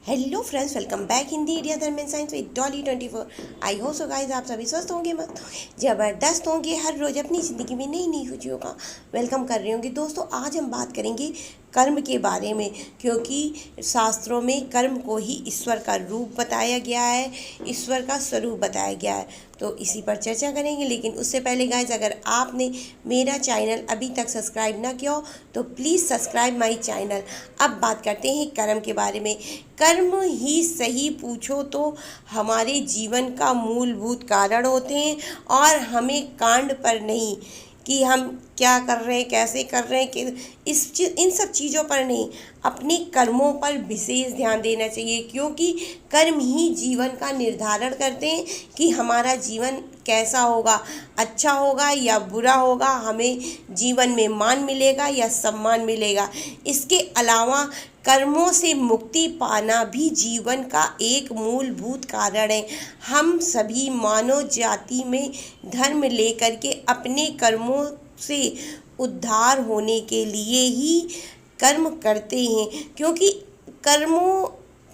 Hello friends, welcome back Hindi India Dharm and science with Dolly 24। I hope so guys, आप सभी स्वस्थ होंगे, मस्त होंगे, ज़बरदस्त होंगे, हर रोज़ अपनी ज़िंदगी में नई नई खुशियों का वेलकम कर रहे होंगे। दोस्तों, आज हम बात करेंगे कर्म के बारे में, क्योंकि शास्त्रों में कर्म को ही ईश्वर का रूप बताया गया है, ईश्वर का स्वरूप बताया गया है। तो इसी पर चर्चा करेंगे। लेकिन उससे पहले गाइस, अगर आपने मेरा चैनल अभी तक सब्सक्राइब ना किया हो तो प्लीज़ सब्सक्राइब माई चैनल। अब बात करते हैं कर्म के बारे में। कर्म ही सही पूछो तो हमारे जीवन का मूलभूत कारण होते हैं, और हमें कांड पर नहीं कि हम क्या कर रहे हैं, कैसे कर रहे हैं, कि इन सब चीज़ों पर नहीं, अपने कर्मों पर विशेष ध्यान देना चाहिए, क्योंकि कर्म ही जीवन का निर्धारण करते हैं कि हमारा जीवन कैसा होगा, अच्छा होगा या बुरा होगा, हमें जीवन में मान मिलेगा या सम्मान मिलेगा। इसके अलावा कर्मों से मुक्ति पाना भी जीवन का एक मूलभूत कारण है। हम सभी मानव जाति में धर्म लेकर के अपने कर्मों से उद्धार होने के लिए ही कर्म करते हैं, क्योंकि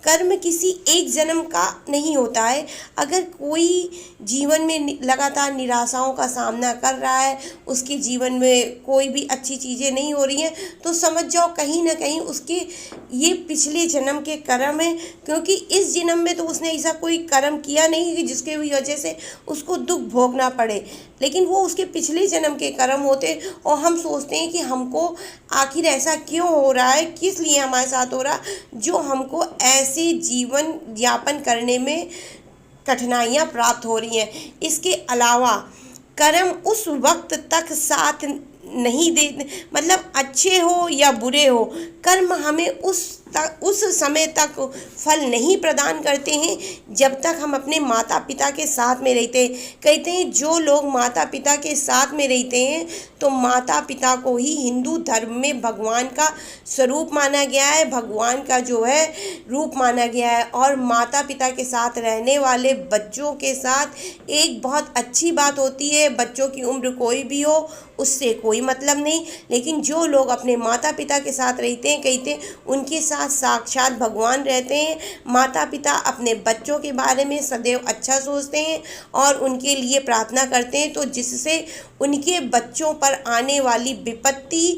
कर्म किसी एक जन्म का नहीं होता है। अगर कोई जीवन में लगातार निराशाओं का सामना कर रहा है, उसके जीवन में कोई भी अच्छी चीज़ें नहीं हो रही हैं, तो समझ जाओ कहीं ना कहीं उसके ये पिछले जन्म के कर्म है, क्योंकि इस जन्म में तो उसने ऐसा कोई कर्म किया नहीं कि जिसके वजह से उसको दुख भोगना पड़े, लेकिन वो उसके पिछले जन्म के कर्म होते। और हम सोचते हैं कि हमको आखिर ऐसा क्यों हो रहा है, किस लिए हमारे साथ हो रहा, जो हमको ऐसे जीवन यापन करने में कठिनाइयाँ प्राप्त हो रही हैं। इसके अलावा कर्म उस वक्त तक साथ नहीं दे, मतलब अच्छे हो या बुरे हो, कर्म हमें उस समय तक फल नहीं प्रदान करते हैं जब तक हम अपने माता पिता के साथ में रहते हैं। कहते हैं जो लोग माता पिता के साथ में रहते हैं, तो माता पिता को ही हिंदू धर्म में भगवान का स्वरूप माना गया है, भगवान का जो है रूप माना गया है। और माता पिता के साथ रहने वाले बच्चों के साथ एक बहुत अच्छी बात होती है। बच्चों की उम्र कोई भी हो, उससे कोई मतलब नहीं, लेकिन जो लोग अपने माता पिता के साथ रहते हैं, कहते हैं उनके साथ साक्षात भगवान रहते हैं। माता पिता अपने बच्चों के बारे में सदैव अच्छा सोचते हैं और उनके लिए प्रार्थना करते हैं, तो जिससे उनके बच्चों पर आने वाली विपत्ति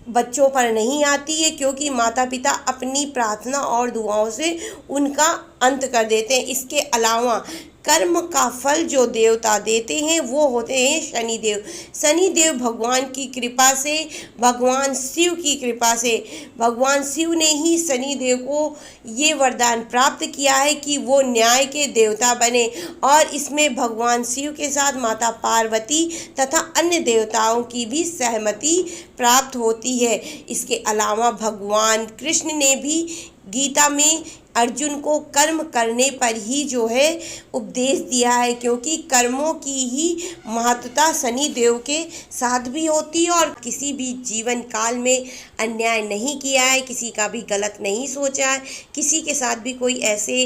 बच्चों पर नहीं आती है, क्योंकि माता पिता अपनी प्रार्थना और दुआओं से उनका अंत कर देते हैं। इसके अलावा कर्म का फल जो देवता देते हैं वो होते हैं शनिदेव। शनिदेव भगवान की कृपा से, भगवान शिव की कृपा से, भगवान शिव ने ही शनिदेव को ये वरदान प्राप्त किया है कि वो न्याय के देवता बने, और इसमें भगवान शिव के साथ माता पार्वती तथा अन्य देवताओं की भी सहमति प्राप्त होती है। इसके अलावा भगवान कृष्ण ने भी गीता में अर्जुन को कर्म करने पर ही जो है उपदेश दिया है, क्योंकि कर्मों की ही महत्वता शनि देव के साथ भी होती है। और किसी भी जीवन काल में अन्याय नहीं किया है, किसी का भी गलत नहीं सोचा है, किसी के साथ भी कोई ऐसे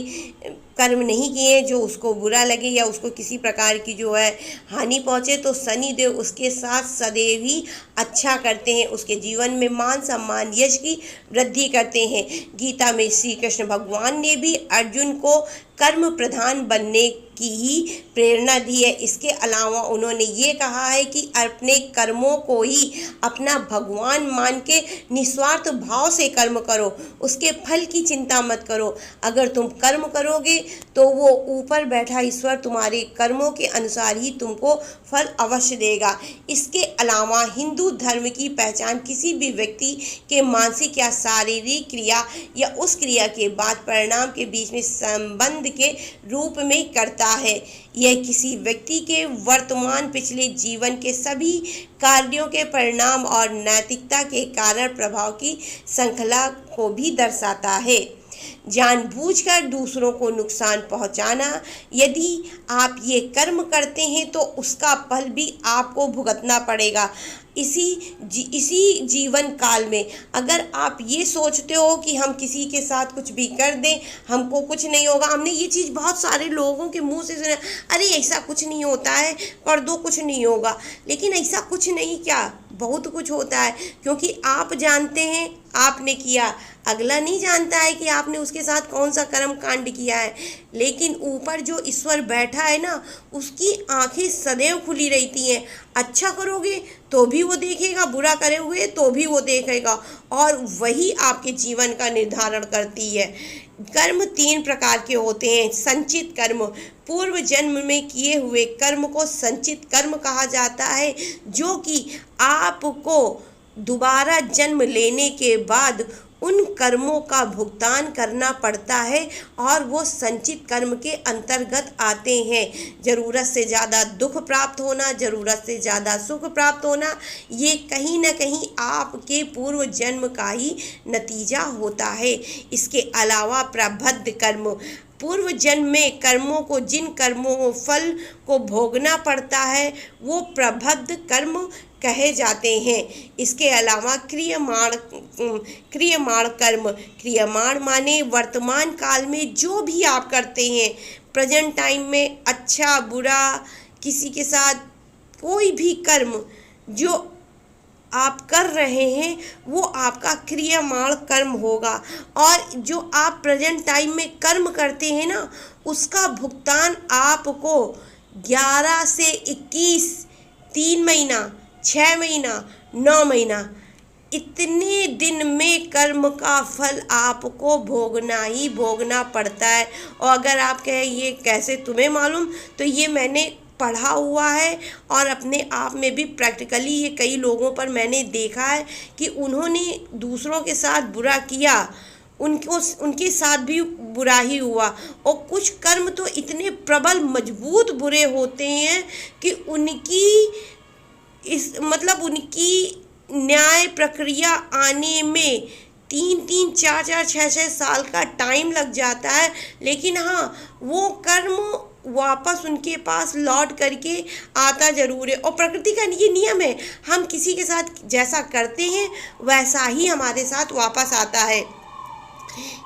कर्म नहीं किए जो उसको बुरा लगे या उसको किसी प्रकार की जो है हानि पहुँचे, तो शनि देव उसके साथ सदैव ही अच्छा करते हैं, उसके जीवन में मान सम्मान यश की वृद्धि करते हैं। गीता में श्री कृष्ण भगवान ने भी अर्जुन को कर्म प्रधान बनने की ही प्रेरणा दी है। इसके अलावा उन्होंने ये कहा है कि अपने कर्मों को ही अपना भगवान मान के निस्वार्थ भाव से कर्म करो, उसके फल की चिंता मत करो। अगर तुम कर्म करोगे तो वो ऊपर बैठा ईश्वर तुम्हारे कर्मों के अनुसार ही तुमको फल अवश्य देगा। इसके अलावा हिंदू धर्म की पहचान किसी भी व्यक्ति के मानसिक या शारीरिक क्रिया या उस क्रिया के बाद परिणाम के बीच में संबंध के रूप में करता है। यह किसी व्यक्ति के वर्तमान पिछले जीवन के सभी कार्यों के परिणाम और नैतिकता के कारण प्रभाव की श्रृंखला को भी दर्शाता है। जानबूझकर दूसरों को नुकसान पहुंचाना, यदि आप ये कर्म करते हैं तो उसका फल भी आपको भुगतना पड़ेगा इसी जीवन काल में। अगर आप ये सोचते हो कि हम किसी के साथ कुछ भी कर दें हमको कुछ नहीं होगा, हमने ये चीज़ बहुत सारे लोगों के मुंह से सुना, अरे ऐसा कुछ नहीं होता है, कर दो कुछ नहीं होगा, लेकिन ऐसा कुछ नहीं, क्या बहुत कुछ होता है, क्योंकि आप जानते हैं आपने किया, अगला नहीं जानता है कि आपने उसके साथ कौन सा कर्म कांड किया है। लेकिन ऊपर जो ईश्वर बैठा है ना, उसकी आंखें सदैव खुली रहती हैं। अच्छा करोगे तो भी वो देखेगा, बुरा करोगे तो भी वो देखेगा, और वही आपके जीवन का निर्धारण करती है। कर्म 3 प्रकार के होते हैं। संचित कर्म, पूर्व जन्म में किए हुए कर्म को संचित कर्म कहा जाता है, जो कि आपको दोबारा जन्म लेने के बाद उन कर्मों का भुगतान करना पड़ता है, और वो संचित कर्म के अंतर्गत आते हैं। ज़रूरत से ज़्यादा दुख प्राप्त होना, ज़रूरत से ज़्यादा सुख प्राप्त होना, ये कहीं ना कहीं आपके पूर्व जन्म का ही नतीजा होता है। इसके अलावा प्रबद्ध कर्म, पूर्व जन्म में कर्मों को, जिन कर्मों फल को भोगना पड़ता है, वो प्रबद्ध कर्म कहे जाते हैं। इसके अलावा क्रियमाण कर्म, क्रियमाण माने वर्तमान काल में जो भी आप करते हैं, प्रेजेंट टाइम में अच्छा बुरा किसी के साथ कोई भी कर्म जो आप कर रहे हैं, वो आपका क्रियमाण कर्म होगा। और जो आप प्रेजेंट टाइम में कर्म करते हैं ना, उसका भुगतान आपको 11 से 21, 3 महीना, 6 महीना, 9 महीना, इतने दिन में कर्म का फल आपको भोगना ही भोगना पड़ता है। और अगर आप कहें ये कैसे तुम्हें मालूम, तो ये मैंने पढ़ा हुआ है, और अपने आप में भी प्रैक्टिकली ये कई लोगों पर मैंने देखा है कि उन्होंने दूसरों के साथ बुरा किया, उनके साथ भी बुरा ही हुआ। और कुछ कर्म तो इतने प्रबल मजबूत बुरे होते हैं कि उनकी न्याय प्रक्रिया आने में 3-3, 4-4, 6-6 साल का टाइम लग जाता है। लेकिन हाँ, वो कर्म वापस उनके पास लौट करके आता जरूर है। और प्रकृति का ये नियम है, हम किसी के साथ जैसा करते हैं वैसा ही हमारे साथ वापस आता है।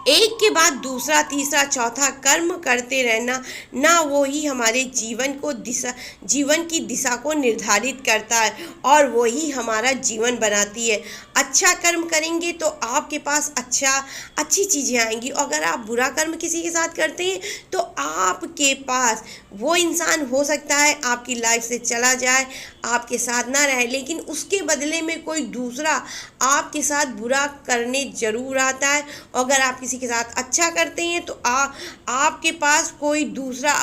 एक के बाद दूसरा, तीसरा, चौथा कर्म करते रहना, ना वो ही हमारे जीवन की दिशा को निर्धारित करता है, और वही हमारा जीवन बनाती है। अच्छा कर्म करेंगे तो आपके पास अच्छी चीज़ें आएंगी। अगर आप बुरा कर्म किसी के साथ करते हैं तो आपके पास वो इंसान हो सकता है आपकी लाइफ से चला जाए, आपके साथ ना रहे, लेकिन उसके बदले में कोई दूसरा आपके साथ बुरा करने जरूर आता है। अगर आप किसी के साथ अच्छा करते हैं तो आपके पास कोई दूसरा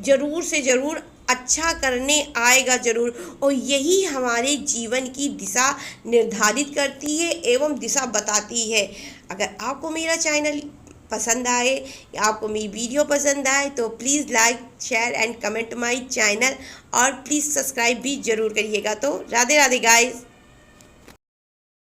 जरूर से जरूर अच्छा करने आएगा जरूर। और यही हमारे जीवन की दिशा निर्धारित करती है एवं दिशा बताती है। अगर आपको मेरा चैनल पसंद आए या आपको मेरी वीडियो पसंद आए तो please like, share and comment my channel, और प्लीज़ सब्सक्राइब भी ज़रूर करिएगा। तो राधे राधे गाइस।